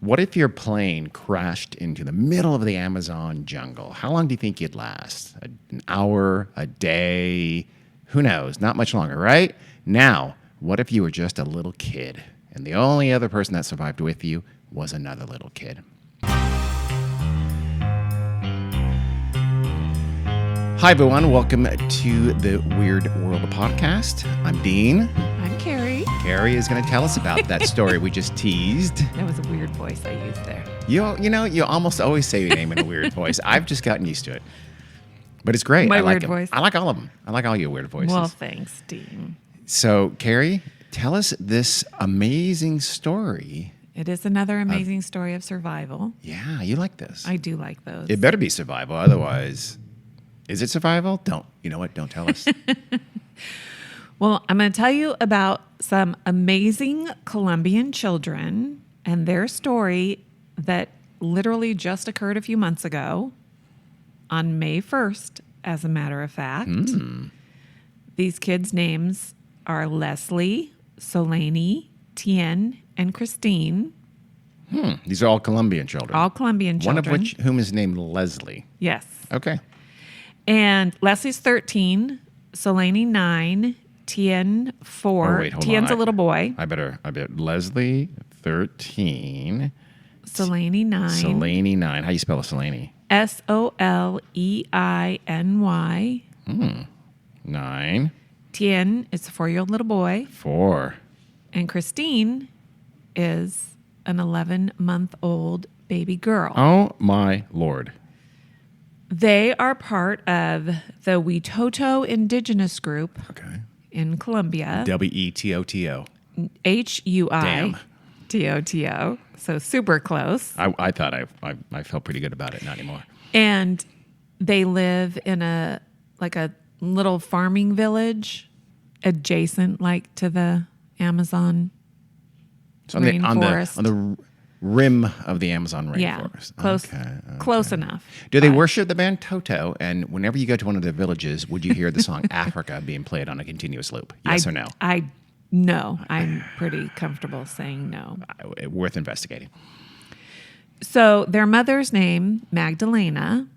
What if your plane crashed into the middle of the Amazon jungle? How long do you think you'd last? An hour, a day? Who knows? Not much longer, right? Now, what if you were just a little kid and the only other person that survived with you was another little kid? Hi, everyone. Welcome to the Weird World podcast. I'm Dean. I'm Carrie. Carrie is going to tell us about that story we just teased. That was a weird voice I used there. You almost always say your name in a weird voice. I've just gotten used to it. But it's great. My I like weird them. voice? I like all of them. I like all your weird voices. Well, thanks, Dean. So, Carrie, tell us this amazing story. It is another amazing story of survival. Yeah, you like this. I do like those. It better be survival. Otherwise, is it survival? You know what? Don't tell us. Well, I'm going to tell you about some amazing Colombian children and their story that literally just occurred a few months ago on May 1st, as a matter of fact. These kids' names are Leslie, Solaney, Tien, and Christine. These are all Colombian children. All Colombian children. One of whom is named Leslie. Yes. Okay. And Leslie's 13, Solaney 9, Tien 4. Oh, wait, hold Tien's on. a little boy. I bet Leslie, 13. Solaney 9. Solaney, 9. How you spell a Solaney? Soleiny. 9. Tien is a 4-year-old little boy. 4. And Christine is an 11-month-old baby girl. Oh, my Lord. They are part of the Witoto indigenous group Okay. in Colombia. WETOTO. HUITOTO. So super close. I thought I felt pretty good about it. Not anymore. And they live in a little farming village adjacent to the Amazon rainforest. On the rim of the Amazon rainforest. Yeah, close enough. Do they worship the band Toto? And whenever you go to one of their villages, would you hear the song Africa being played on a continuous loop? Yes or no? No. I'm pretty comfortable saying no. Worth investigating. So their mother's name, Magdalena,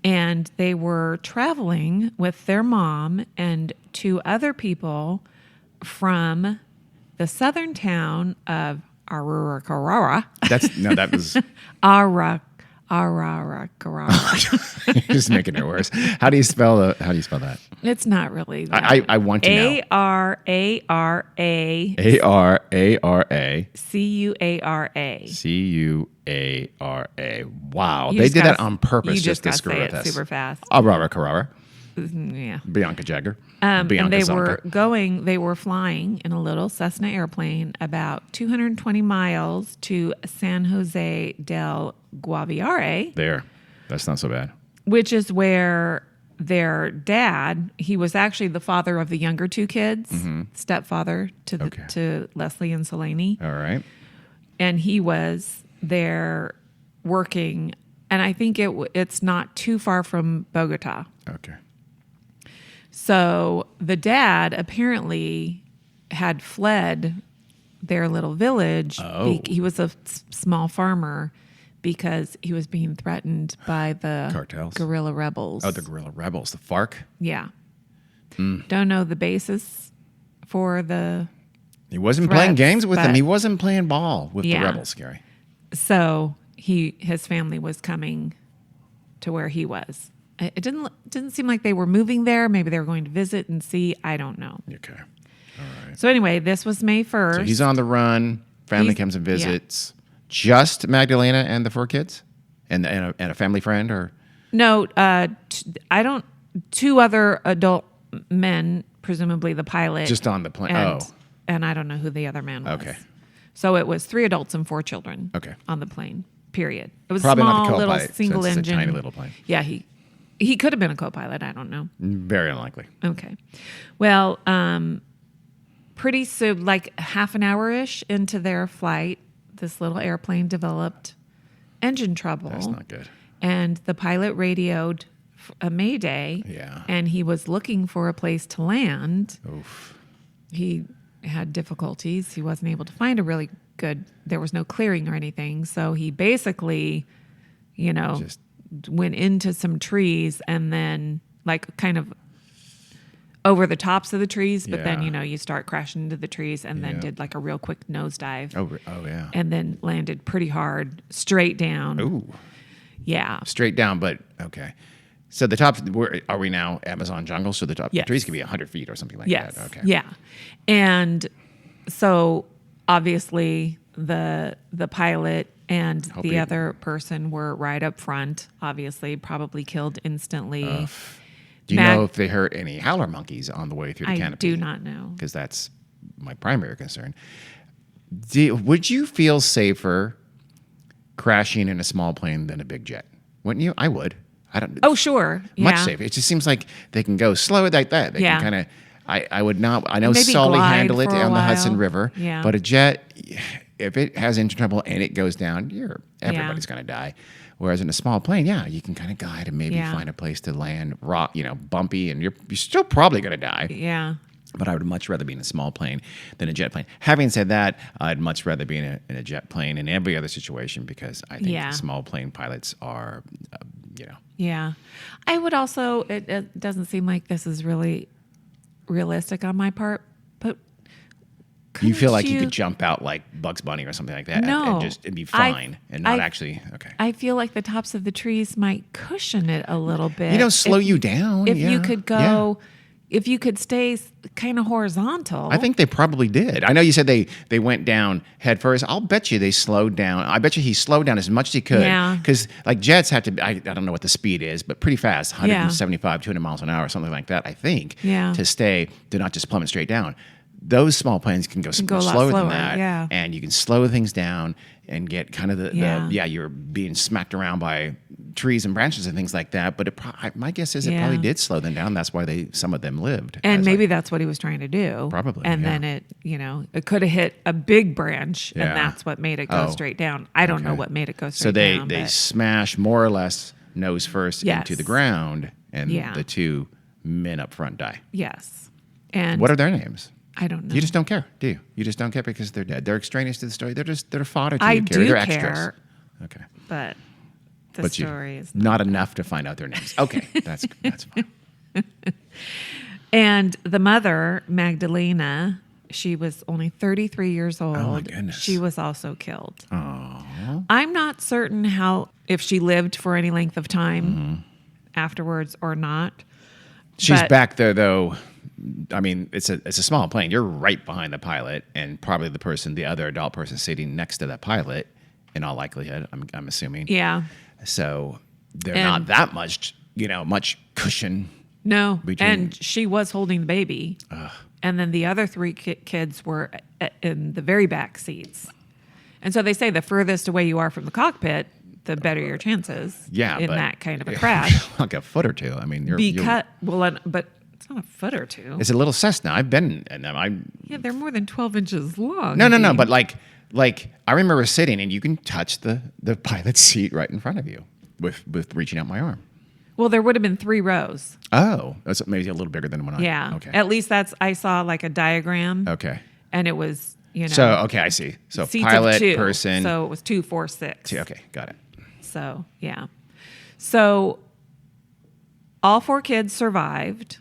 and they were traveling with their mom and 2 other people from the southern town of Araraquara. That was Araraquara. just making it worse. How do you spell that? It's not really that. I want to know. Arara. Arara. Cuara. Wow, You they just did that gotta- on purpose you just to gotta screw say with it us. super fast. Arara. Yeah. Bianca Jagger. And Bianca they Zonka. were flying in a little Cessna airplane about 220 miles to San Jose del Guaviare, There. That's not so bad. which is where their dad, he was actually the father of the younger 2 kids, stepfather to Leslie and Solaney. All right. And he was there working, and I think it's not too far from Bogota. Okay. So the dad apparently had fled their little village. Oh. He was a small farmer because he was being threatened by the Cartels? guerrilla rebels. Oh, the guerrilla rebels, the FARC. Yeah. Don't know the basis for the... He wasn't playing Threats, games with them. but- He wasn't playing ball with the Yeah. rebels, Gary. So his family was coming to where he was. It didn't seem like they were moving there. Maybe they were going to visit and see. I don't know. Okay. All right. So anyway, this was May 1st. So he's on the run. Family comes and visits. Just Magdalena and the 4 kids? And a family friend? Or No, I don't. 2 other adult men, presumably the pilot. just on the plane? And I don't know who the other man was. Okay. So it was 3 adults and 4 children. Okay. On the plane. Period. It was Probably a not small the little co-pilot, single since it's a engine. tiny little plane. Yeah, he could have been a co-pilot. I don't know. Very unlikely. Okay. Well, pretty soon, like half an hour-ish into their flight, this little airplane developed engine trouble. That's not good. And the pilot radioed a mayday. Yeah. And he was looking for a place to land. Oof. He had difficulties. He wasn't able to find a really there was no clearing or anything. So he basically, Just went into some trees and then like kind of over the tops of the trees, but then, Yeah. you start crashing into the trees and then Yeah. did like a real quick nosedive oh yeah. and then landed pretty hard straight down. Ooh, Yeah. straight down, but okay. So the top, are we now Amazon jungle? So the top the Yes. trees could be 100 feet or something like Yes. that. Okay. Yeah. And so obviously the pilot and Hope the he- other person were right up front, obviously, probably killed instantly. Do you Mag- know if they hurt any howler monkeys on the way through the I canopy? do not know. Because that's my primary concern. Would you feel safer crashing in a small plane than a big jet? Wouldn't you? I would. I don't. Oh, sure. Much Yeah. safer. It just seems like they can go slow like that. They Yeah. can kind of. I would not. I know Maybe Sully glide handled it for a on the Hudson while. River. Yeah. But a jet, if it has engine trouble and it goes down, everybody's going to die. Whereas in a small plane, you can kind of guide and maybe Yeah. find a place to land, rock, bumpy, and you're still probably going to die. Yeah. But I would much rather be in a small plane than a jet plane. Having said that, I'd much rather be in a jet plane in every other situation because I think Yeah. small plane pilots are, Yeah. I would also, it doesn't seem like this is really realistic on my part, but you feel like couldn't you could jump out like Bugs Bunny or something like that No. and just it'd be fine and not actually, okay. I feel like the tops of the trees might cushion it a little bit. Slow you down. If yeah. you could Yeah. go, if you could stay kind of horizontal. I think they probably did. I know you said they went down head first. I'll bet you they slowed down. I bet you he slowed down as much as he could. Yeah. Because like jets have to, I don't know what the speed is, but pretty fast, 175, 200 miles an hour, something like that, I think, Yeah. to not just plummet straight down. Those small planes can go, go a much lot slower than slower, that. yeah. And you can slow things down and get kind of Yeah. you're being smacked around by trees and branches and things like that. But my guess is it Yeah. probably did slow them down. That's why some of them lived. and As maybe that's what he was trying to do. Probably, And yeah. then it could have hit a big branch, Yeah. and that's what made it go Oh, straight down. I don't know okay. what made it go So straight they down. they but- smash more or less nose first Yes. into the ground, and Yeah. the two men up front die. yes. And What are their names? I don't know. You just don't care, do you? You just don't care because they're dead. They're extraneous to the story. They're fodder to I you, Carrie. do They're extras. care. Okay, but the but story is not enough to find out their names. Okay, that's fine. And the mother, Magdalena, she was only 33 years old. Oh, my goodness. She was also killed. Oh, I'm not certain if she lived for any length of time afterwards or not. she's But- back there though. I mean, it's a small plane. You're right behind the pilot, and probably the other adult person sitting next to that pilot. In all likelihood, I'm assuming. Yeah. So they're And- not that much, much cushion. No. Between- And she was holding the baby. And then the other three kids were in the very back seats. And so they say the furthest away you are from the cockpit, the better your chances Yeah, in but- that kind of a crash. Like a foot or two. I mean, But it's not a foot or two. it's a little Cessna. I've been in them. Yeah, they're more than 12 inches long. No. Dean. But like I remember sitting, and you can touch the pilot's seat right in front of you with reaching out my arm. Well, there would have been 3 rows. Oh, that's maybe a little bigger than one. Yeah. Okay. At least I saw like a diagram. Okay. And it was, So okay, I see. So seats pilot, of 2. person. So it was 2, 4, 6. Okay, got it. So, yeah. So all 4 kids survived,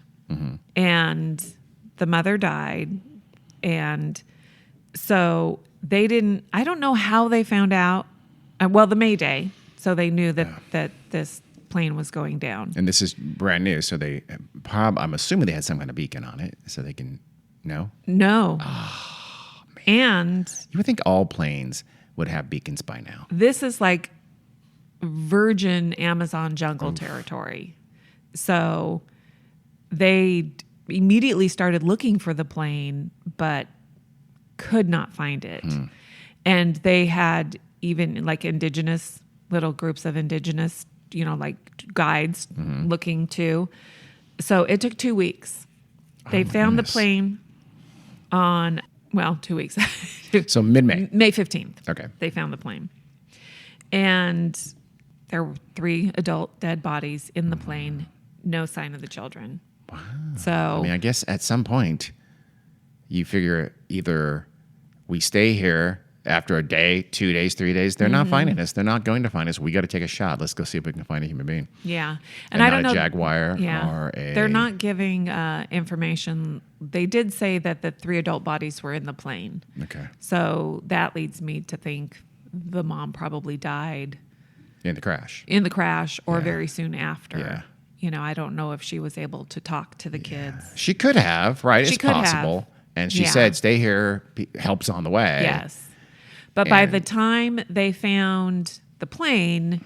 and the mother died. And so I don't know how they found out. Well, the Mayday. So they knew that this plane was going down. And this is brand new, so I'm assuming they had some kind of beacon on it, so they can know. No. Oh, And You would think all planes would have beacons by now. this is like virgin Amazon jungle territory. So they immediately started looking for the plane, but could not find it. And they had even like little groups of indigenous, like guides looking too. So it took 2 weeks. They found goodness. the plane on, 2 weeks. So mid-May. May 15th. Okay. They found the plane. And there were 3 adult dead bodies in the plane, no sign of the children. Wow. So, I mean, I guess at some point you figure either we stay here after a day, 2 days, 3 days, they're not finding us. They're not going to find us. We got to take a shot. Let's go see if we can find a human being. Yeah. And I not don't know. a jaguar Yeah. or a... They're not giving information. They did say that the 3 adult bodies were in the plane. Okay. So that leads me to think the mom probably died In the crash. in the crash or Yeah. very soon after. Yeah. You know, I don't know if she was able to talk to the kids. She could have, right? She It's could have. possible. And she Yeah. said, stay here. Help's on the way. Yes. But by And- the time they found the plane,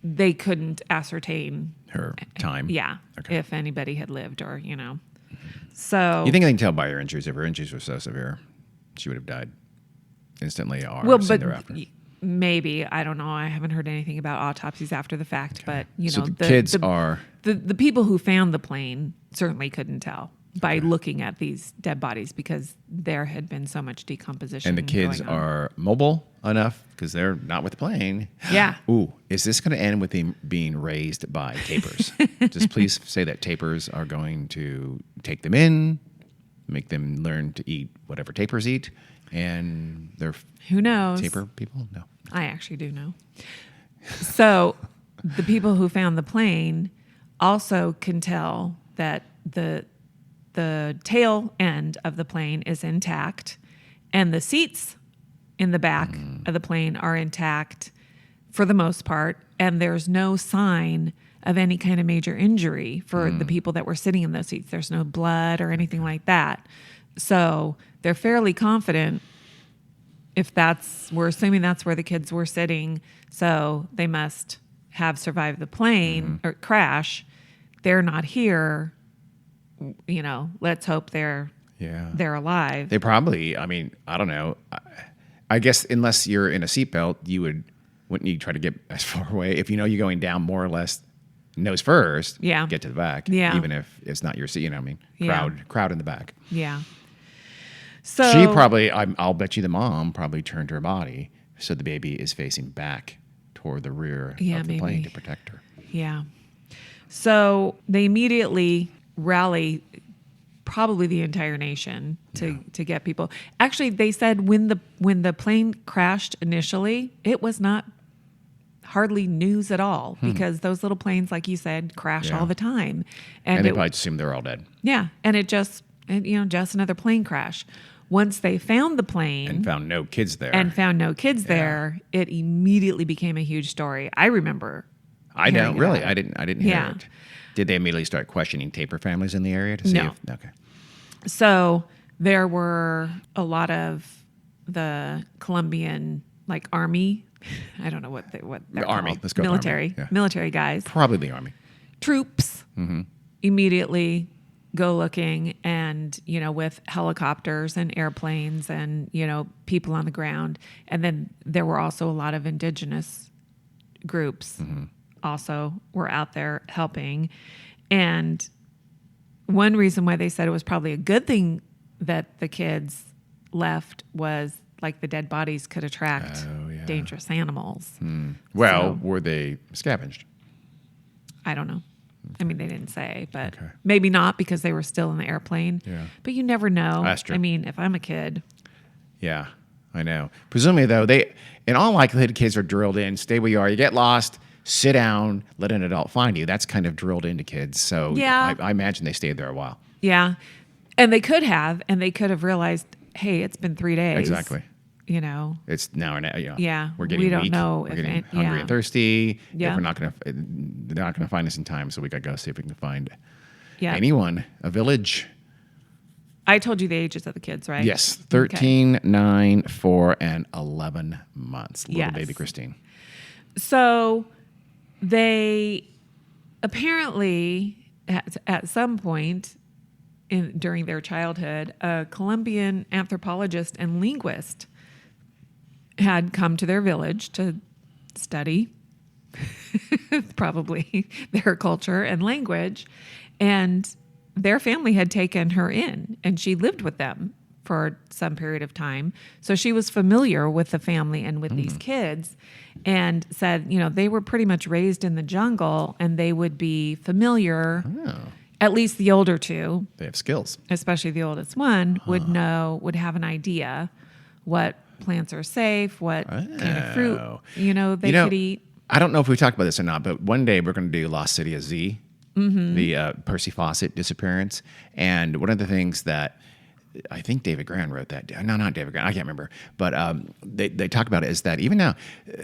they couldn't ascertain, Her time. yeah, Okay. if anybody had lived or, you know. So You think they can tell by her injuries? If her injuries were so severe, she would have died instantly or well, soon but thereafter. maybe, I don't know. I haven't heard anything about autopsies after the fact, but you So know, the kids are... the people who found the plane certainly couldn't tell by looking at these dead bodies because there had been so much decomposition. And the kids going on. are mobile enough because they're not with the plane. Yeah. Ooh, is this going to end with them being raised by tapers? Just please say that tapers are going to take them in, make them learn to eat whatever tapers eat, and they're Who knows? taper people? No. I actually do know. So the people who found the plane also can tell that the tail end of the plane is intact and the seats in the back of the plane are intact for the most part, and there's no sign of any kind of major injury for the people that were sitting in those seats. There's no blood or anything like that. So they're fairly confident we're assuming that's where the kids were sitting, so they must have survived the plane or crash. They're not here. You know, let's hope they're Yeah. alive. They probably, I mean, I don't know. I guess unless you're in a seatbelt, wouldn't you try to get as far away? If you know you're going down more or less nose first, Yeah. get to the back. Yeah. Even if it's not your seat, you know what I mean? Yeah. Crowd in the back. Yeah. So She probably, I'll bet you the mom probably turned her body so the baby is facing back toward the rear Yeah, of the plane maybe. to protect her. Yeah. So they immediately rally probably the entire nation to get people. Actually, they said when the plane crashed initially, it was not hardly news at all because those little planes, like you said, crash Yeah. all the time. And they probably assumed they're all dead yeah, and it just another plane crash. Once they found the plane and found no kids there. and found no kids there, it immediately became a huge story. I remember. I know, hearing really. about it. I didn't hear Yeah. it. Did they immediately start questioning taper families in the area to see No. if... Okay. So there were a lot of the Colombian army. I don't know what they're Army. called. Let's go with military army. Yeah. military guys, Probably the army. troops. Immediately go looking, and with helicopters and airplanes and people on the ground, and then there were also a lot of indigenous groups also were out there helping. And one reason why they said it was probably a good thing that the kids left was the dead bodies could attract Oh, yeah. dangerous animals. Well, So- were they scavenged? I don't know. I mean, they didn't say, but Okay. maybe not because they were still in the airplane. Yeah. But you never know. That's true. I mean, if I'm a kid, Yeah, I know. Presumably, though, in all likelihood, kids are drilled in, stay where you are. You get lost, sit down, let an adult find you. That's kind of drilled into kids. So Yeah. I imagine they stayed there a while. yeah. And they could have realized, hey, it's been 3 days. Exactly. It's now and Yeah, we're getting we don't weak. know We're if getting it- hungry yeah. and thirsty. Yeah. If they're not gonna find us in time, so we gotta go see if we can find Yeah. anyone, a village. I told you the ages of the kids, right? Yes, Okay. 13, 9, 4, and 11 months. Little Yes. baby Christine. So they apparently, at some point during their childhood, a Colombian anthropologist and linguist had come to their village to study probably their culture and language. And their family had taken her in, and she lived with them for some period of time. So she was familiar with the family and with these kids, and said, they were pretty much raised in the jungle, and they would be familiar. At least the older two, They have skills. especially the oldest one, would have an idea what plants are safe, what kind of fruit, Oh. they You know, could eat. I don't know if we talked about this or not, but one day we're going to do Lost City of Z, the Percy Fawcett disappearance. And one of the things that I think David Gran wrote that. No, not David Gran. I can't remember. But they talk about it is that even now,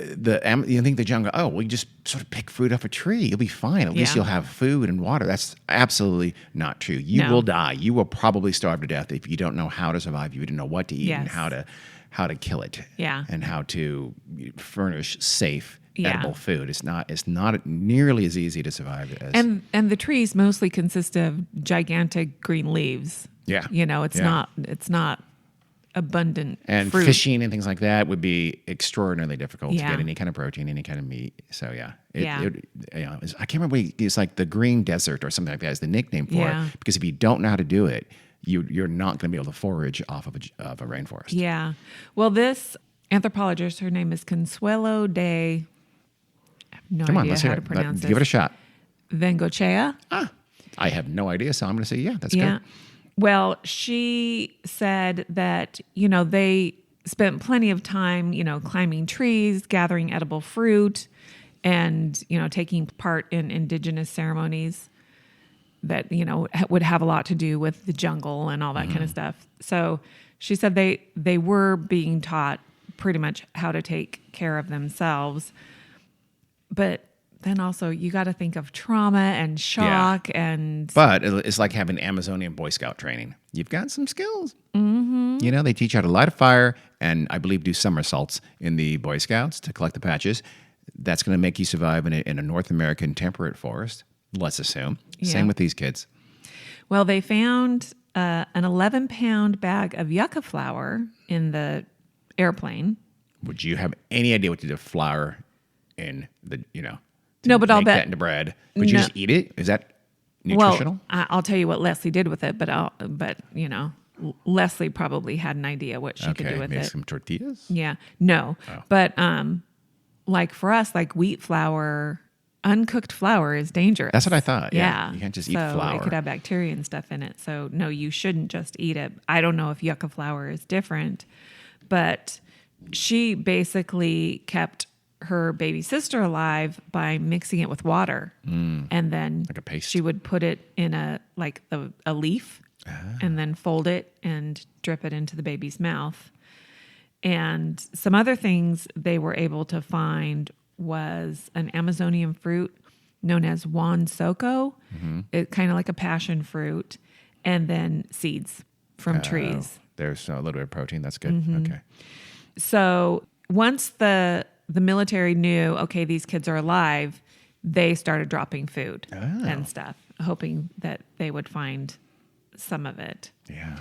you think the jungle, oh, well, you just sort of pick fruit off a tree. You'll be fine. At least Yeah. you'll have food and water. That's absolutely not true. You No. will die. You will probably starve to death if you don't know how to survive. You don't know what to eat and Yes. how to kill it. Yeah. And how to furnish safe Yeah. edible food. It's not nearly as easy to survive as And the trees mostly consist of gigantic green leaves. Yeah. It's Yeah. not abundant and fruit. fishing and things like that would be extraordinarily difficult to Yeah. get any kind of protein, any kind of meat. So yeah, Yeah. I can't remember. It's like the green desert or something like that is the nickname for Yeah. it. Because if you don't know how to do it, you're not going to be able to forage off of a rainforest. Yeah. Well, this anthropologist, her name is Consuelo de. I have no Come on, idea let's how hear to it. pronounce Give it a shot. Vengochea. I have no idea, so I'm going to say yeah, that's Yeah. good. Well, she said that, they spent plenty of time, climbing trees, gathering edible fruit, and, taking part in indigenous ceremonies that, would have a lot to do with the jungle and all that kind of stuff. So she said they were being taught pretty much how to take care of themselves. But then also you got to think of trauma and shock and But it's like having Amazonian Boy Scout training. You've got some skills. Mm-hmm. They teach you how to light a fire and I believe do somersaults in the Boy Scouts to collect the patches. That's going to make you survive in a North American temperate forest, let's assume. Yeah. Same with these kids. Well, they found an 11-pound bag of yucca flour in the airplane. Would you have any idea what to do with flour in the, No, but I'll make bet- that into bread? Would you No. just eat it? Is that nutritional? Well, I'll tell you what Leslie did with it, but Leslie probably had an idea what she could do with maybe it. some tortillas? Yeah, no, Oh. but like for us, like wheat flour, uncooked flour is dangerous. That's what I thought. Yeah, You can't just eat So flour. it could have bacteria and stuff in it. So no, you shouldn't just eat it. I don't know if yucca flour is different, but she basically kept her baby sister alive by mixing it with water, and then Like a paste. she would put it in a leaf, and then fold it and drip it into the baby's mouth. And some other things they were able to find was an Amazonian fruit known as Juan Soco. It's kind of like a passion fruit, and then seeds from trees. There's a little bit of protein. That's good. Mm-hmm. Okay. So once the military knew, okay, these kids are alive, they started dropping food and stuff, hoping that they would find some of it. Yeah.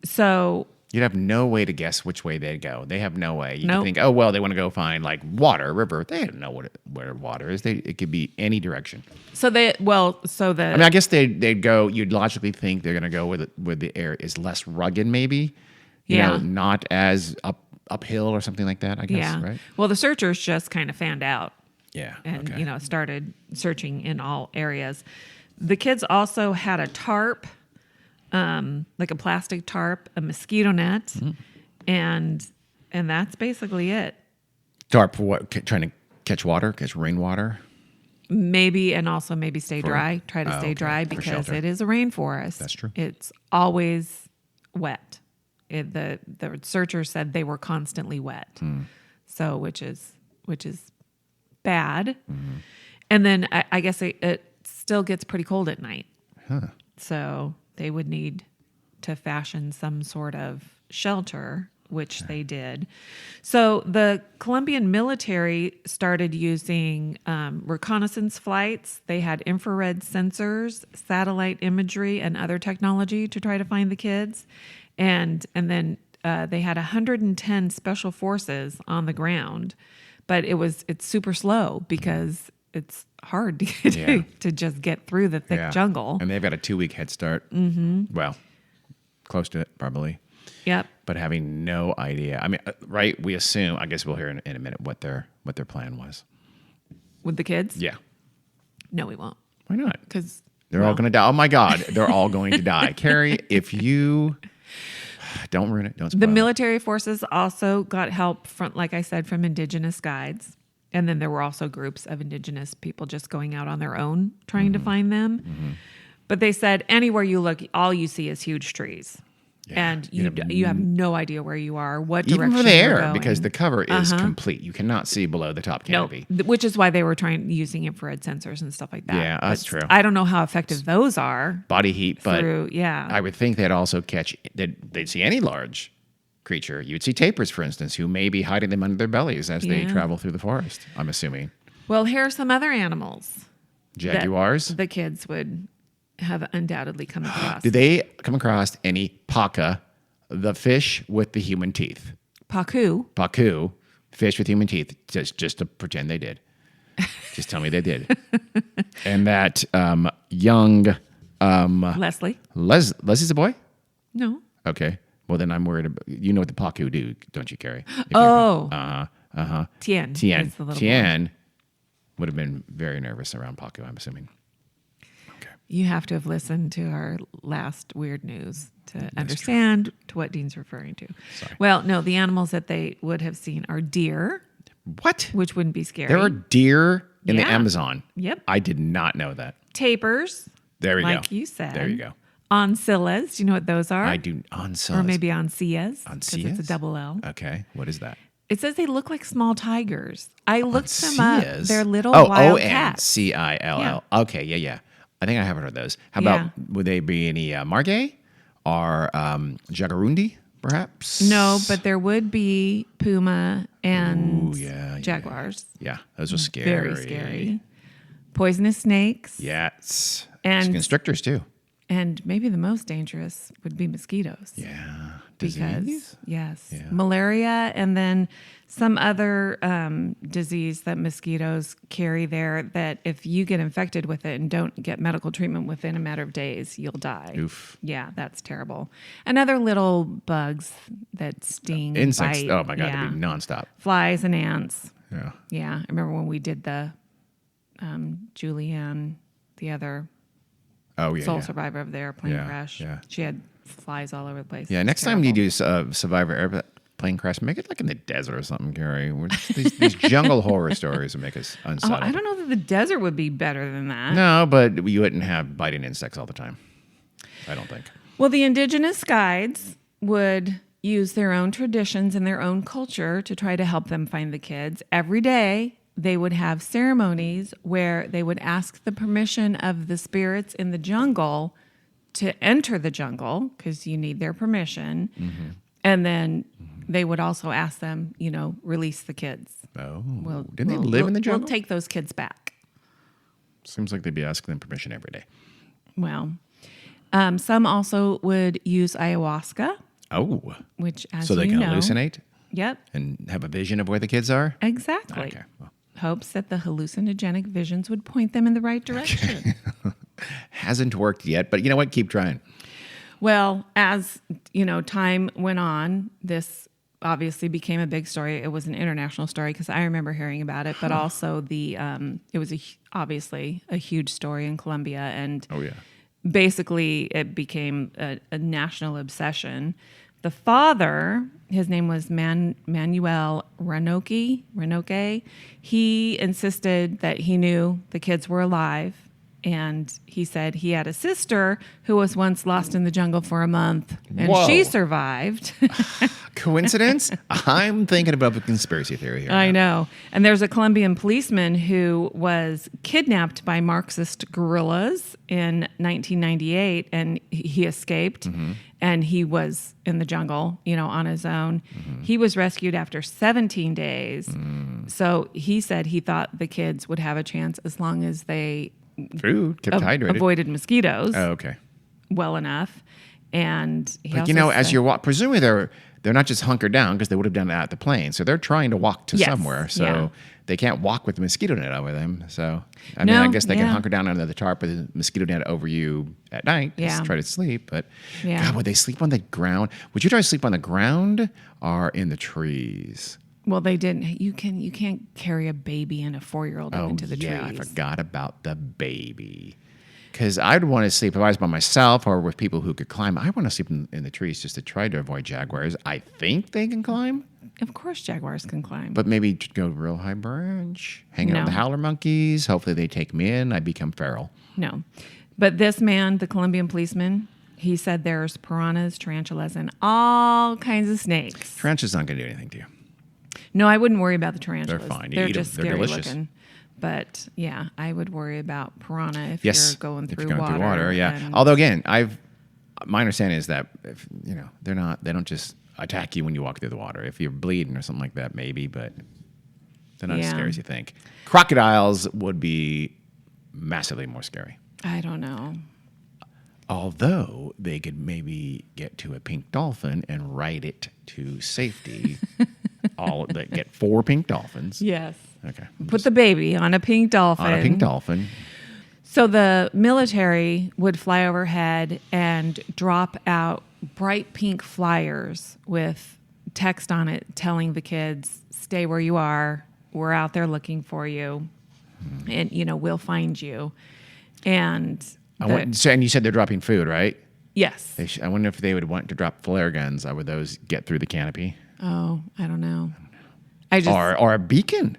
So You'd have no way to guess which way they'd go. They have no way. You Nope. could think, oh, well, they want to go find like water, river. They don't know where water is. It could be any direction. I I guess they'd go, you'd logically think they're going to go where the air is less rugged, maybe. Yeah. Not as uphill or something like that, I guess, yeah. right? Well, the searchers just kind of found out Yeah. and okay. started searching in all areas. The kids also had a tarp, like a plastic tarp, a mosquito net, Mm-hmm. and that's basically it. Tarp for what? Trying to catch water, catch rainwater. Maybe and also maybe stay dry. Try to stay okay. dry For because shelter. it is a rainforest. That's true. It's always wet. The searchers said they were constantly wet, Hmm. so which is bad. Mm-hmm. And then I guess it still gets pretty cold at night, so they would need to fashion some sort of shelter, which they did. So the Colombian military started using reconnaissance flights. They had infrared sensors, satellite imagery, and other technology to try to find the kids. And then they had 110 special forces on the ground, but it's super slow because it's hard Yeah. to just get through the thick Yeah. jungle. And they've got a 2-week head start. Mm-hmm. Well, close to it, probably. Yep. But having no idea. I mean, right? We assume. I guess we'll hear in a minute what their plan was. With the kids? Yeah. No, we won't. Why not? Because They're all going to die. Oh my God, they're all going to die. Carrie, if you Don't ruin it. Don't spoil The it. military forces also got help from, like I said, from indigenous guides. And then there were also groups of indigenous people just going out on their own trying to find them. But they said anywhere you look, all you see is huge trees. Yeah. And you have no idea where you are, what Even direction from the you're air, going. because the cover is complete. You cannot see below the top No, canopy. which is why they were using infrared sensors and stuff like that. Yeah, that's But true. I don't know how effective those are. Body heat, but Yeah. I would think they'd also catch, they'd see any large creature. You'd see tapirs, for instance, who may be hiding them under their bellies as they Yeah. travel through the forest, I'm assuming. Well, here are some other animals that Jaguars. the kids would have undoubtedly come across. Did they come across any paca, the fish with the human teeth? Pacu. Pacu, fish with human teeth, just to pretend they did. Just tell me they did. And that young Leslie. Leslie's a boy? No. Okay. Well, then I'm worried about, you know what the Pacu do, don't you, Carrie? Oh. Tien. Tien. is the little boy. Tien would have been very nervous around Pacu, I'm assuming. You have to have listened to our last weird news to understand to what Dean's referring to. Sorry. Well, no, the animals that they would have seen are deer, What? which wouldn't be scary. There are deer in the Yeah. Amazon. Yep. I did not know that. Tapirs, There we go. like you said. There you go. Oncillas. Do you know what those are? I do on Or maybe oncillas. Because it's a Oncillas? double L. Okay. What is that? It says they look like small tigers. I looked them up. Oncillas? They're little Oh, wild cats. Oncill. Okay. Yeah. I think I haven't heard those. How about, would they be any margay or jagarundi, perhaps? No, but there would be puma and Ooh, yeah. jaguars. Yeah, those are scary. Very scary. Poisonous snakes. Yes. And- constrictors, too. And maybe the most dangerous would be mosquitoes. Yeah. Because, Disease? yes, Yeah. malaria and then some other disease that mosquitoes carry there that if you get infected with it and don't get medical treatment within a matter of days, you'll die. Oof. Yeah, that's terrible. And other little bugs that sting, Insects. bite. Oh, my God. Yeah. It'd be nonstop. Flies and ants. Yeah. Yeah, I remember when we did the Julianne, the other Oh, yeah. sole yeah. survivor of the airplane Yeah, crash. yeah. She had flies all over the place. Yeah, It was next time you terrible. do Survivor airplane crash, make it like in the desert or something, Gary. These jungle horror stories would make us Oh, unsettled. I don't know that the desert would be better than that. No, but you wouldn't have biting insects all the time. I don't think. Well, the indigenous guides would use their own traditions and their own culture to try to help them find the kids. Every day, they would have ceremonies where they would ask the permission of the spirits in the jungle to enter the jungle because you need their permission. Mm-hmm. And then they would also ask them, release the kids. Oh, We'll- didn't they we'll- live in the we'll- jungle? We'll take those kids back. Seems like they'd be asking them permission every day. Well, some also would use ayahuasca, Oh, which, as so they you can know, hallucinate Yep, and have a vision of where the kids are? exactly. Okay. Well, Hopes that the hallucinogenic visions would point them in the right direction. hasn't worked yet, but you know what? Keep trying. Well, as time went on, this obviously became a big story. It was an international story because I remember hearing about it, but also it was obviously a huge story in Colombia, and Oh, yeah. basically it became a national obsession. The father, his name was Manuel Renoque. He insisted that he knew the kids were alive. And he said he had a sister who was once lost in the jungle for a month, and Whoa. she survived. Coincidence? I'm thinking about a conspiracy theory here. I know. And there's a Colombian policeman who was kidnapped by Marxist guerrillas in 1998, and he escaped. And he was in the jungle, on his own. He was rescued after 17 days. So he said he thought the kids would have a chance as long as they Food, kept hydrated. avoided mosquitoes Oh, okay. well enough. And he But also as said- you're presumably they're not just hunkered down because they would have done that at the plane. So they're trying to walk to Yes, somewhere. So yeah. they can't walk with the mosquito net over them. So I mean, I No, guess they can yeah. hunker down under the tarp with the mosquito net over you at night. Yeah. Just try to sleep. But Yeah. God, would they sleep on the ground? Would you try to sleep on the ground or in the trees? Well, they didn't. You can't carry a baby and a 4-year-old up into the yeah, I trees. forgot about the baby. Because I'd want to sleep if I was by myself or with people who could climb. I want to sleep in the trees just to try to avoid jaguars. I think they can climb, Of course, jaguars can climb. but maybe go real high branch, hang out No. with the howler monkeys. Hopefully they take me in. I become feral. No. But this man, the Colombian policeman, he said there's piranhas, tarantulas, and all kinds of snakes. Tarantulas not going to do anything to you. No, I wouldn't worry about the tarantulas. fine. You They're eat 'em. just They're scary delicious. looking. But yeah, I would worry about piranha if Yes, you're going if through you're going water. through water, yeah. and- Although again, my understanding is that if, they don't just attack you when you walk through the water. If you're bleeding or something like that, maybe, but they're not as Yeah. scary as you think. Crocodiles would be massively more scary. I don't know. Although they could maybe get to a pink dolphin and ride it to safety. Get 4 pink dolphins. Yes. Okay. Put the baby on a pink dolphin. On a pink dolphin. So the military would fly overhead and drop out bright pink flyers with text on it telling the kids, stay where you are. We're out there looking for you. And, we'll find you. And And you said they're dropping food, right? yes. I wonder if they would want to drop flare guns. Would those get through the canopy? Oh, I don't know. I just Or a beacon,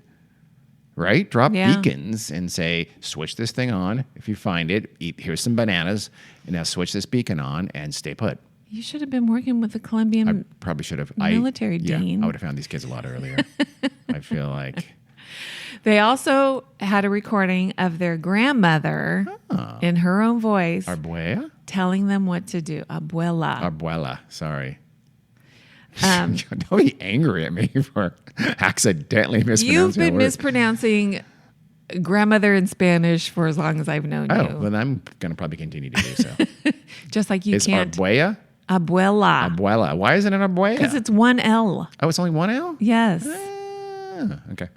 right? Drop Yeah. beacons and say, switch this thing on. If you find it, here's some bananas, and now switch this beacon on and stay put. you should have been working with the Colombian. Probably should have. Military Dean. I would have found these kids a lot earlier. I feel like. They also had a recording of their grandmother in her own voice Arbuea? telling them what to do. Abuela. Arbuela, sorry. Don't be angry at me for accidentally mispronouncing You've been a word. mispronouncing grandmother in Spanish for as long as I've known Oh, you. well, I'm going to probably continue to do so. Just like you Is can't. Arbuea? Abuela. Abuela. Why isn't it Arbuea? Because it's one L. Oh, it's only one L? Yes. Okay.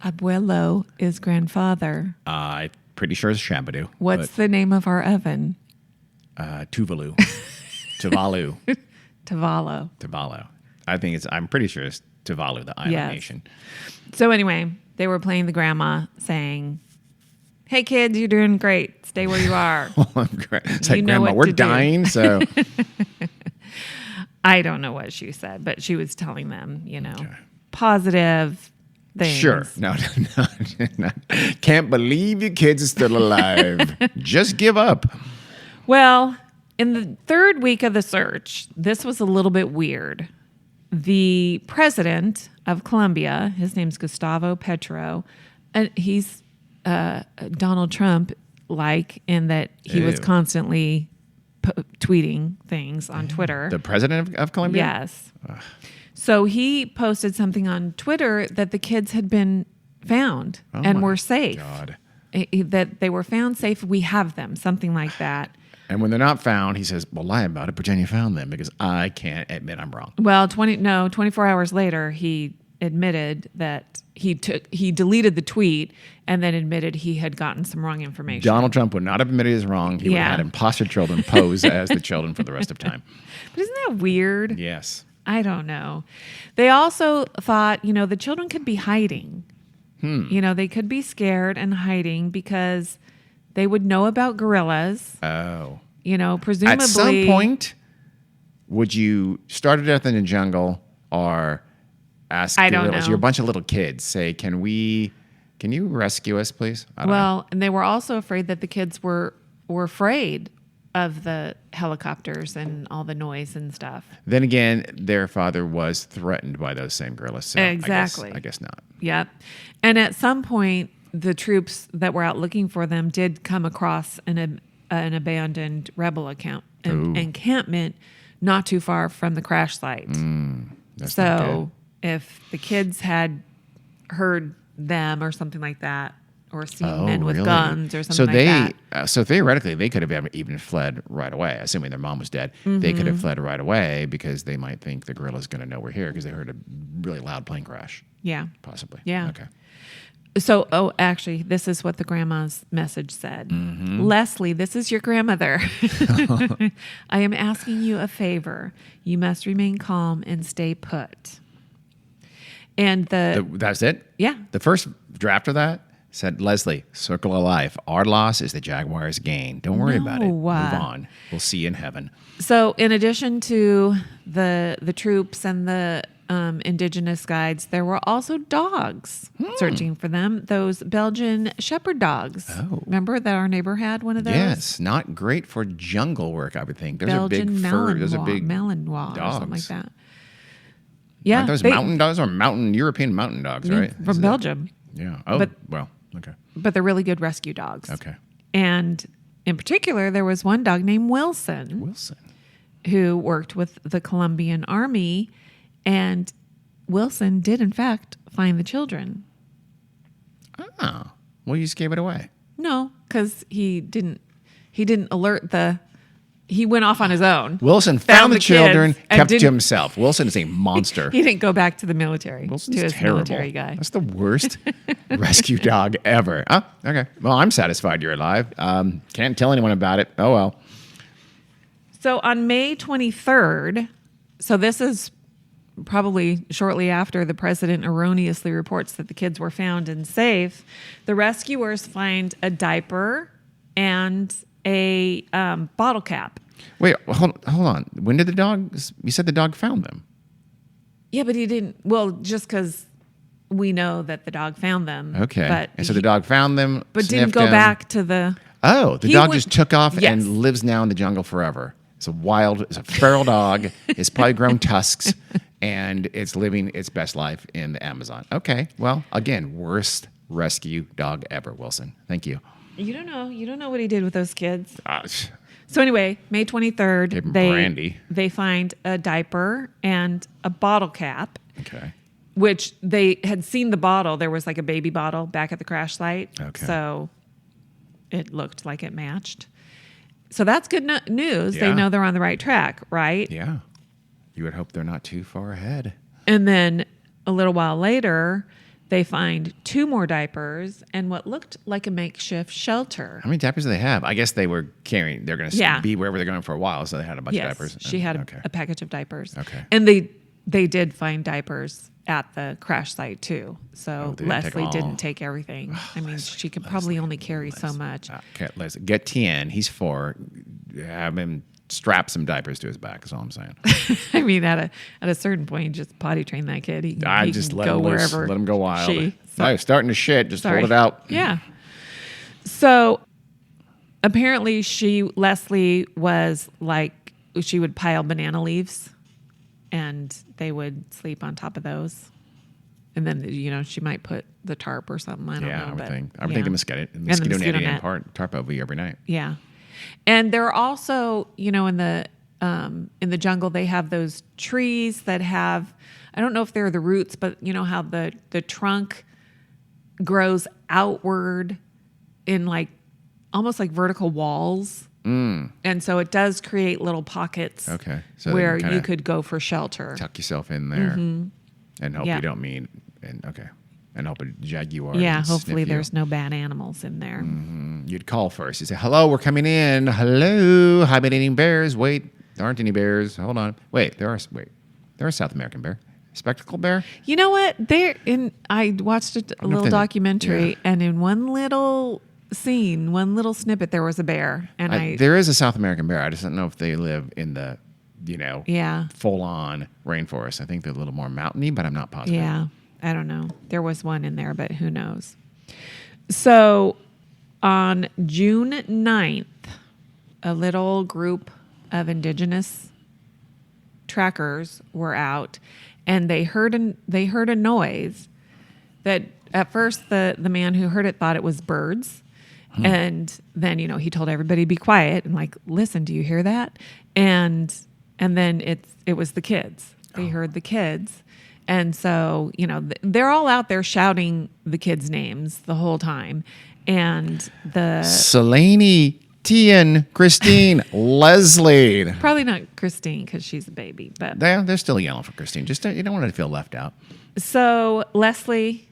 Abuelo is grandfather. I'm pretty sure it's Shabadoo. What's the name of our oven? Tuvalu. Tuvalu. Tavalo. Tuvalu. I'm pretty sure it's Tuvalu, the island Yes. nation. So anyway, they were playing the grandma saying, hey kids, you're doing great. Stay where you are. It's like, You know Grandma, what we're to do." dying, so I don't know what she said, but she was telling them, positive things. sure. No. Can't believe your kids are still alive. Just give up. Well, in the third week of the search, this was a little bit weird. The president of Colombia, his name's Gustavo Petro, and he's Donald Trump like in that he was Ew. constantly tweeting things on Twitter. The president of Colombia? Yes. So he posted something on Twitter that the kids had been found and my were safe. God. That they were found safe. We have them, something like that. And when they're not found, he says, well, lie about it. Pretend you found them because I can't admit I'm wrong. Well, 24 hours later, he admitted that he deleted the tweet and then admitted he had gotten some wrong information. Donald Trump would not have admitted he was wrong. He would Yeah. have had imposter children pose as the children for the rest of time. But isn't that weird? Yes. I don't know. They also thought, the children could be hiding. They could be scared and hiding because they would know about gorillas. Oh. Presumably. At some point, would you start a death in the jungle or ask I the don't littles? know. You're a bunch of little kids. Say, can you rescue us, please? I don't know. Well, and they were also afraid that the kids were afraid of the helicopters and all the noise and stuff. Then again, their father was threatened by those same gorillas. So Exactly. I guess not. Yep. And at some point, the troops that were out looking for them did come across an abandoned rebel encampment not too far from the crash site. That's not good. So if the kids had heard them or something like that, or seen men with really? guns or something like that. So theoretically, they could have even fled right away, assuming their mom was dead. They could have fled right away because they might think the gorilla's going to know we're here because they heard a really loud plane crash, Yeah. possibly. Yeah. Okay. So, actually, this is what the grandma's message said. Leslie, this is your grandmother. I am asking you a favor. You must remain calm and stay put. And That's it? yeah, The first draft of that Said Leslie, circle of life. Our loss is the Jaguars' gain. Don't worry about it. No. Move on. We'll see you in heaven. So, in addition to the troops and the indigenous guides, there were also dogs searching for them. Those Belgian shepherd dogs. Oh. Remember that our neighbor had one of those? Yes, not great for jungle work, I would think. Those Belgian are big fur. Those are big Malinois or dogs. something like that. Yeah, Aren't those mountain dogs or European mountain dogs, right? from Is Belgium. Yeah. Oh, But- well, okay. But they're really good rescue dogs. Okay. And in particular, there was one dog named Wilson Wilson. who worked with the Colombian army, and Wilson did in fact find the children. Oh, well, you just gave it away. No, because he didn't alert he went off on his own. Wilson found the kids children, and kept to didn't- himself. Wilson is a monster. He didn't go back to the military. Wilson's to his terrible. military guy. That's the worst rescue dog ever. Oh, okay. Well, I'm satisfied you're alive. Can't tell anyone about it. Oh, well. So on May 23rd, so this is probably shortly after the president erroneously reports that the kids were found and safe, the rescuers find a diaper and a bottle cap. Wait, hold on. When did you said the dog found them? Yeah, but he didn't. Well, just because we know that the dog found them. Okay. But And so the dog found them, but didn't sniffed go them. back to the. Oh, the He dog went- just took off Yes. and lives now in the jungle forever. It's a feral dog. It's probably grown tusks, and it's living its best life in the Amazon. Okay. Well, again, worst rescue dog ever, Wilson. Thank you. You don't know. You don't know what he did with those kids. Gosh. So anyway, May 23rd, Gave him brandy. they find a diaper and a bottle cap, Okay. which they had seen the bottle. There was like a baby bottle back at the crash site. Okay. So it looked like it matched. So that's good news. Yeah. They know they're on the right track, right? Yeah. You would hope they're not too far ahead. And then a little while later, they find 2 more diapers and what looked like a makeshift shelter. How many diapers do they have? I guess they were carrying. They're going to Yeah. be wherever they're going for a while, so they had a bunch of diapers. She had Okay. a package of diapers. Okay. And they did find diapers at the crash site too. So they didn't take Leslie all. didn't take everything. I mean, she could probably only carry so much. Okay, let's get Tien. He's 4. Have him strap some diapers to his back. Is all I'm saying. I mean, at a certain point, just potty train that kid. He I just can let go him loose. wherever. Let him go wild. She, No, starting to shit. Just sorry. hold it out. Yeah. So apparently, Leslie was like, she would pile banana leaves, and they would sleep on top of those. And then, she might put the tarp or something. I don't know. Yeah, I would but, think. I would yeah. think the mosquito mosquito netting net. and tarp over you every night. Yeah. And there are also, in the jungle, they have those trees that have, I don't know if they're the roots, but how the trunk grows outward in like almost like vertical walls. And so it does create little pockets Okay, so where you kinda you could go for shelter. Tuck yourself in there and hope Yeah. you don't meet. And okay, and hope a jaguar. Yeah, doesn't hopefully sniff you. there's no bad animals in there. You'd call first. You'd say, "Hello, we're coming in. Hello, hibernating bears. Wait, there aren't any bears. Hold on. Wait, there are a South American bear, spectacle bear. You know what? I watched a know little if they- documentary, yeah. and in one little scene, one little snippet, there was a bear, and There is a South American bear. I just don't know if they live in the, yeah, full on rainforest. I think they're a little more mountainy, but I'm not positive. yeah, I don't know. There was one in there, but who knows? So on June 9th, a little group of indigenous trackers were out, and they heard a noise that at first the man who heard it thought it was birds. And then, he told everybody to be quiet and like, listen, do you hear that? And then it was the kids. They heard the kids. And so, they're all out there shouting the kids' names the whole time. And Selene, Tien, Christine, Leslie. probably not Christine because she's a baby, but They're still yelling for Christine. Just you don't want her to feel left out. so Leslie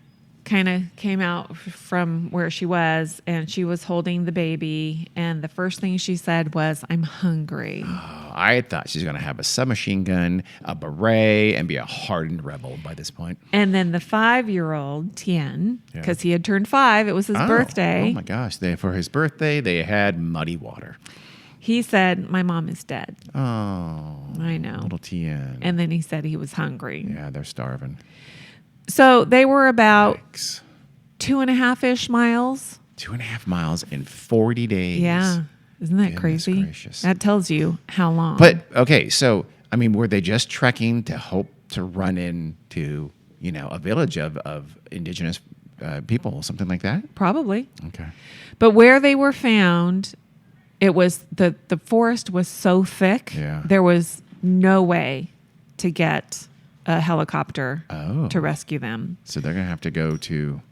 kind of came out from where she was, and she was holding the baby, and the first thing she said was, "I'm hungry." I thought she's going to have a submachine gun, a beret, and be a hardened rebel by this point. And then the 5-year-old Tien, Yeah. because he had turned 5, it was his birthday. Oh my gosh! For his birthday, they had muddy water. He said, "My mom is dead." Oh, I know. little Tien. And then he said he was hungry. Yeah, they're starving. So they were about Yikes. 2.5-ish miles. 2.5 miles in 40 days. Yeah. Isn't that Goodness crazy? gracious. That tells you how long. But okay, so I mean, were they just trekking to hope to run into a village of indigenous people, something like that? Probably. Okay. But where they were found, it was the forest was so thick, Yeah. there was no way to get a helicopter Oh. to rescue them. So they're gonna have to go to.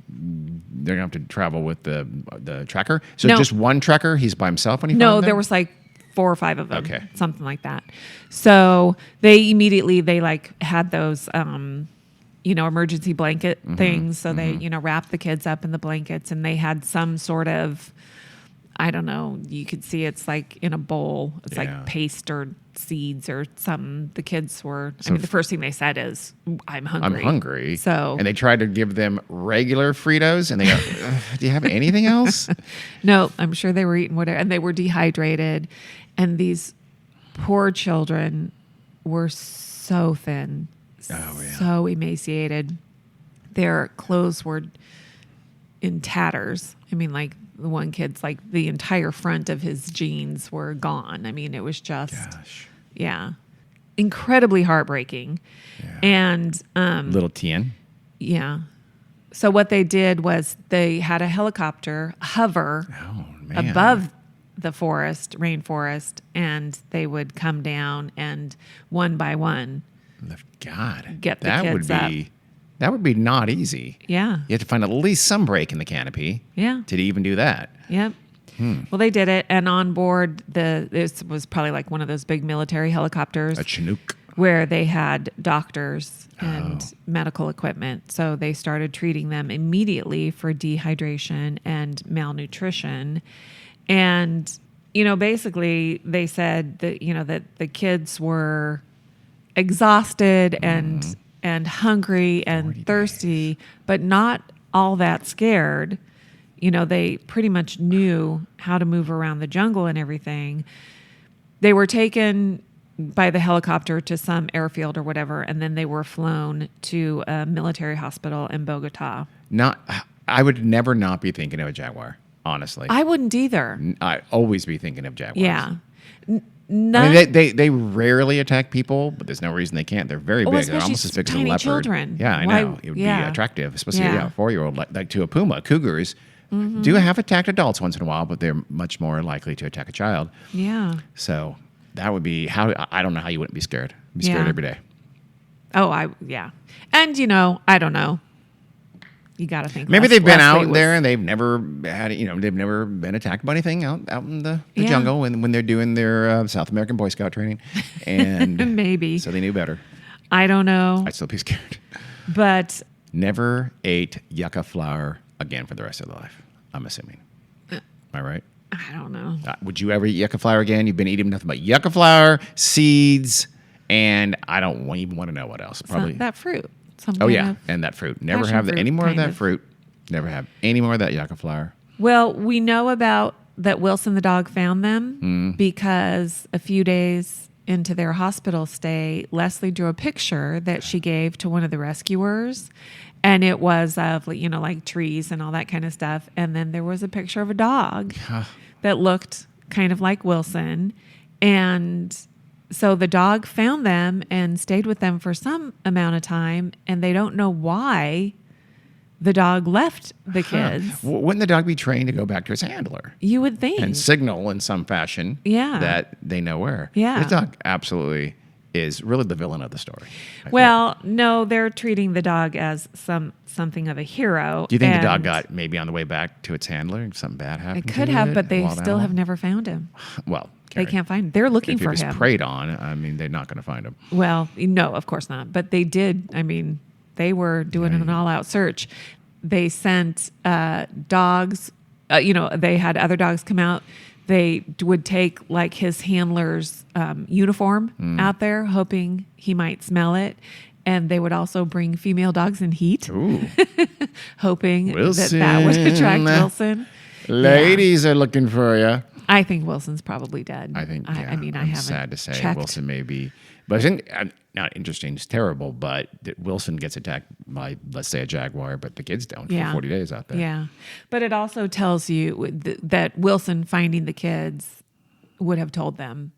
They're gonna have to travel with the tracker. So No. just one tracker. He's by himself when he. No, found them? there was like 4 or 5 of them. Okay. Something like that. So they immediately had those emergency blanket Mm-hmm. things. So they, wrapped the kids up in the blankets, and they had some sort of, I don't know, you could see it's like in a bowl. It's Yeah. like paste or seeds or something. The kids were, So the first thing they said is, I'm hungry. I'm hungry. So and they tried to give them regular Fritos, and they go, "Do you have anything else?" no, I'm sure they were eating whatever, and they were dehydrated. And these poor children were so thin, Oh, yeah. so emaciated. Their clothes were in tatters. I mean, like the one kid's, like the entire front of his jeans were gone. I mean, it was just, Gosh, yeah, incredibly heartbreaking. Yeah. And little Tien. yeah. So what they did was they had a helicopter hover Oh man. above the rainforest, and they would come down and one by one. God, Get the that kids would be that would be not easy. Yeah. You have to find at least some break in the canopy. Yeah. To even do that. Yep. Well, they did it. And on board, this was probably like one of those big military helicopters A Chinook. where they had doctors and Oh. medical equipment. So they started treating them immediately for dehydration and malnutrition. And, basically they said that, that the kids were exhausted and hungry and 40 thirsty, but not all that scared. They pretty much knew how to move around the jungle and everything. They were taken by the helicopter to some airfield or whatever, and then they were flown to a military hospital in Bogota. I would never not be thinking of a jaguar. Honestly, I wouldn't either. I always be thinking of jaguars. Yeah. I mean, they rarely attack people, but there's no reason they can't. They're very Well, big. They're especially almost as big as a tiny leopard. children. Yeah, I Why- know. It would be yeah. attractive, especially Yeah. a 4-year-old, like to a puma. Cougars do have attacked adults once in a while, but they're much more likely to attack a child. Yeah. So that would be I don't know how you wouldn't be scared. I'd be scared Yeah. every day. Oh, yeah. And, I don't know. You got to think. Maybe they've been Leslie out was- there and they've never had, they've never been attacked by anything out in the Yeah. jungle when they're doing their South American Boy Scout training. And Maybe. so they knew better. I don't know. I'd still be scared. But Never ate yucca flower again for the rest of their life, I'm assuming. Am I right? I don't know. Would you ever eat yucca flower again? You've been eating nothing but yucca flower, seeds, and I don't even want to know what else. Probably. That fruit. Some Oh kind yeah, of- and that fruit. Never passion have fruit, any more of kind that of. fruit. Never have any more of that yucca flower. Well, we know about that Wilson the dog found them because a few days into their hospital stay, Leslie drew a picture that she gave to one of the rescuers. And it was of, like trees and all that kind of stuff. And then there was a picture of a dog that looked kind of like Wilson. And so the dog found them and stayed with them for some amount of time. And they don't know why the dog left the kids. Wouldn't the dog be trained to go back to its handler You would think. and signal in some fashion Yeah. that they know where? Yeah. This dog absolutely is really the villain of the story. I Well, no, they're treating the dog as something of a hero. Do you think the dog and got maybe on the way back to its handler and something bad happened? It could to have, it? but they A wild still have animal? never found him. Well, They Carrie, can't find him. They're looking if he for was him. preyed on, I mean, they're not going to find him. Well, no, of course not. But they did. I mean, they were doing an all-out search. They sent dogs. They had other dogs come out. They would take like his handler's uniform out there, hoping he might smell it. And they would also bring female dogs in heat, Ooh. hoping Wilson. that would attract Wilson. Ladies are looking for you. I think Wilson's probably dead. I think. Yeah, I mean, I I'm haven't sad to say checked. Wilson may be, but it's not interesting. It's terrible, but that Wilson gets attacked by, let's say, a jaguar, but the kids don't Yeah. for 40 days out there. Yeah, but it also tells you that Wilson finding the kids would have told them,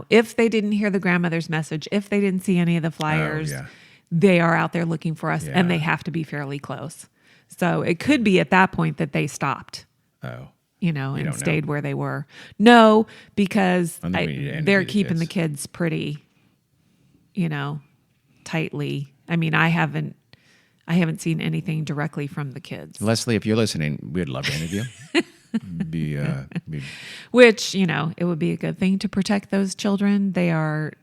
if they didn't hear the grandmother's message, if they didn't see any of the flyers, yeah. they are out there looking for us, Yeah. and they have to be fairly close. So it could be at that point that they stopped. Oh. And don't know. stayed where they were. No, because I think we need to interview they're the keeping the kids. kids pretty, tightly. I mean, I haven't seen anything directly from the kids. Leslie, if you're listening, we'd love to interview. be Which, it would be a good thing to protect those children. They are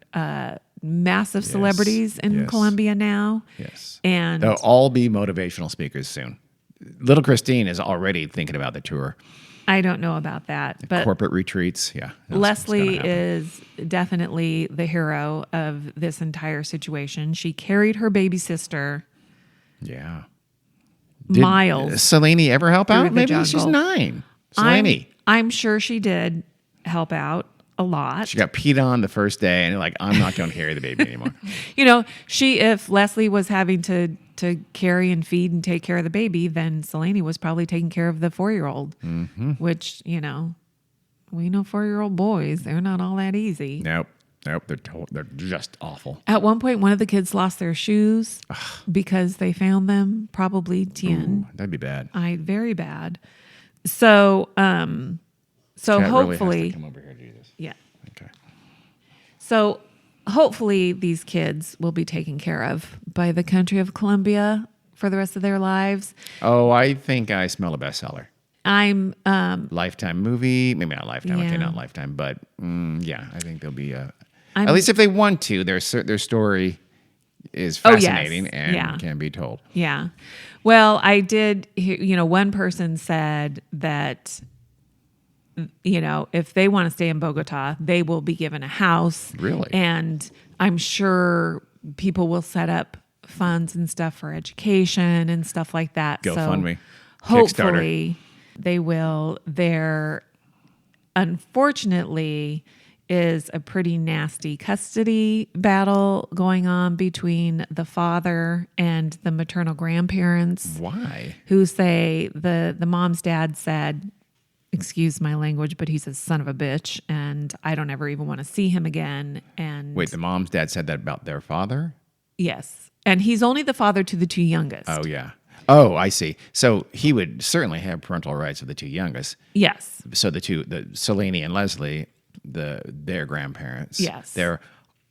massive celebrities in yes. Colombia now. yes. And They'll all be motivational speakers soon. Little Christine is already thinking about the tour. I don't know about that. But Corporate retreats, yeah. Leslie is definitely the hero of this entire situation. She carried her baby sister Yeah. miles. Selene ever help through out? the Maybe she's jungle. 9. Selene. I'm sure she did help out a lot. She got peed on the first day, and like, I'm not going to carry the baby anymore. If Leslie was having to carry and feed and take care of the baby, then Selene was probably taking care of the 4-year-old, which, we know 4-year-old boys, they're not all that easy. Nope. They're just awful. At one point, one of the kids lost their shoes because they found them, probably Tien. Ooh, that'd be bad. Very bad. So, Cat really has hopefully, to come over here, Jesus. yeah. Okay. So hopefully these kids will be taken care of by the country of Colombia for the rest of their lives. Oh, I think I smell a bestseller. I'm Lifetime movie, maybe not Lifetime. Okay, Yeah. not Lifetime, but yeah, I think there'll be I'm- at least if they want to. Their story is Oh, yes. fascinating and Yeah. can be told. Yeah. Well, I did hear, one person said that, if they want to stay in Bogota, they will be given a house. Really? And I'm sure people will set up funds and stuff for education and stuff like that. GoFundMe. Hopefully they will. There, unfortunately, is a pretty nasty custody battle going on between the father and the maternal grandparents, Why? who say the mom's dad said, excuse my language, but he's a son of a bitch, and I don't ever even want to see him again. And Wait, the mom's dad said that about their father? yes, and he's only the father to the 2 youngest. Oh, yeah. Oh, I see. So he would certainly have parental rights of the 2 youngest. Yes. So the Selene and Leslie, their grandparents. Yes. There It's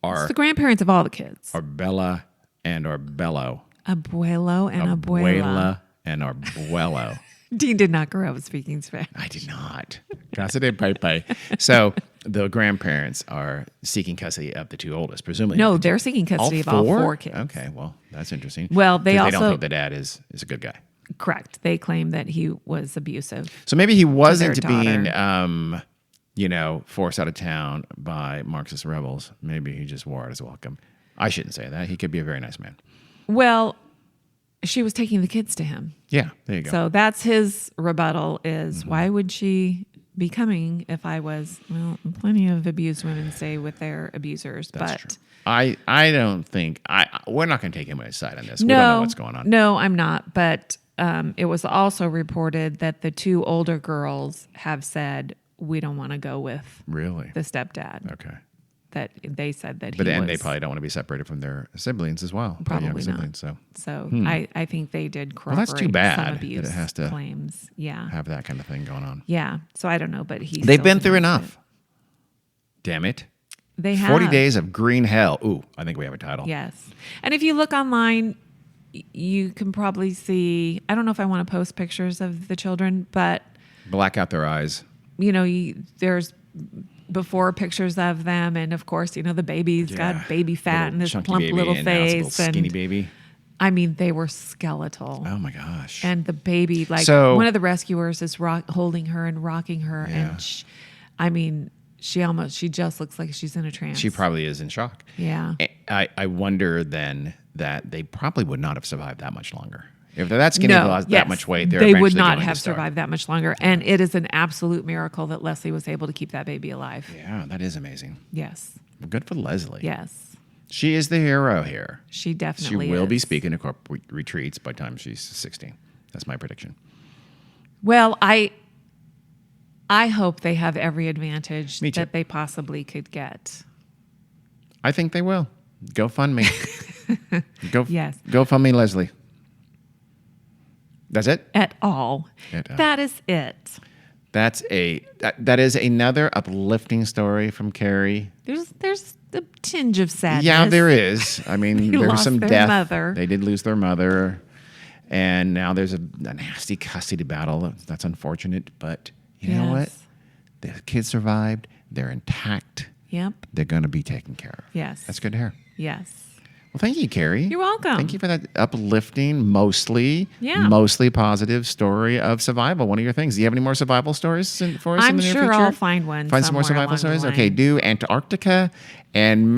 are the grandparents of all the kids. Bella and Arbello. Abuelo and abuela. Abuela and Arbuelo. Dean did not grow up speaking Spanish. I did not. Casa de Pepe. So the grandparents are seeking custody of the 2 oldest, presumably. No, they're seeking custody of all 4 kids. Okay, well, that's interesting. Well, they 'Cause don't also- think the dad is a good guy. Correct. They claim that he was abusive. So maybe he wasn't daughter. being, forced out of town by Marxist rebels. Maybe he just wore out his welcome. I shouldn't say that. He could be a very nice man. Well, she was taking the kids to him. Yeah, there you go. So that's his rebuttal is why would she be coming if I was, plenty of abused women stay with their abusers. That's but true. I don't think we're not going to take him on his side on this. We don't know what's going on. No, I'm not. But it was also reported that the 2 older girls have said, we don't want to go with Really? the stepdad. Okay. That they said that But he and was. they probably don't want to be separated from their siblings as well. their Probably younger not. siblings, so So I think they did Well, corroborate that's too bad some that it abuse has to claims. Yeah. have that kind of thing going on. Yeah. So I don't know, but he. They've still been through denies enough. Damn it. it. They have 40 days of green hell. Ooh, I think we have a title. Yes. And if you look online, you can probably see. I don't know if I want to post pictures of the children, but Black out their eyes. there's before pictures of them, and of course, the baby's Yeah. got baby fat Little and this chunky plump baby, little and now it's a face, little skinny and baby. I mean, they were skeletal. Oh my gosh. And the baby, like So- one of the rescuers is holding her and rocking her. Yeah. And she just looks like she's in a trance. She probably is in shock. Yeah. I wonder then that they probably would not have survived that much longer. If they're that skinny, they lost that much weight, they would eventually not going to have starve. survived that much longer. And it is an absolute miracle that Leslie was able to keep that baby alive. Yeah, that is amazing. Yes. Good for Leslie. Yes. She is the hero here. She She definitely will be is. speaking at corporate retreats by the time she's 16. That's my prediction. Well, I hope they have every advantage Me too. that they possibly could get. I think they will. GoFundMe. Yes. GoFundMe Leslie. That's it? At all. At all. That is it. That is another uplifting story from Carrie. There's a tinge of sadness. Yeah, there is. I mean, They there was lost some their death. mother. They did lose their mother. And now there's a nasty custody battle. That's unfortunate. But you know what? Yes. The kids survived. They're intact. Yep. They're going to be taken care of. Yes. That's good to hear. Yes. Well, thank you, Carrie. You're welcome. Thank you for that uplifting, mostly positive story of survival. One of your things. Do you have any more survival stories for us in I'm the near sure future? I'll find one Find some more somewhere survival along the stories. Okay, line. do Antarctica and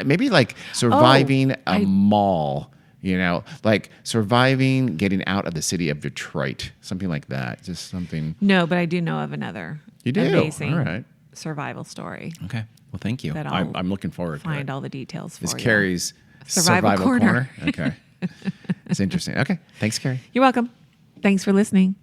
maybe like surviving a mall. You know, like surviving, getting out of the city of Detroit, something like that. Just something. No, but I do know of another You do? amazing All right. survival story. Okay. Well, thank you. That I'll I'm looking forward to Find it. all the details for It's you. Carrie's Survival Corner. Okay. It's interesting. Okay. Thanks, Carrie. You're welcome. Thanks for listening.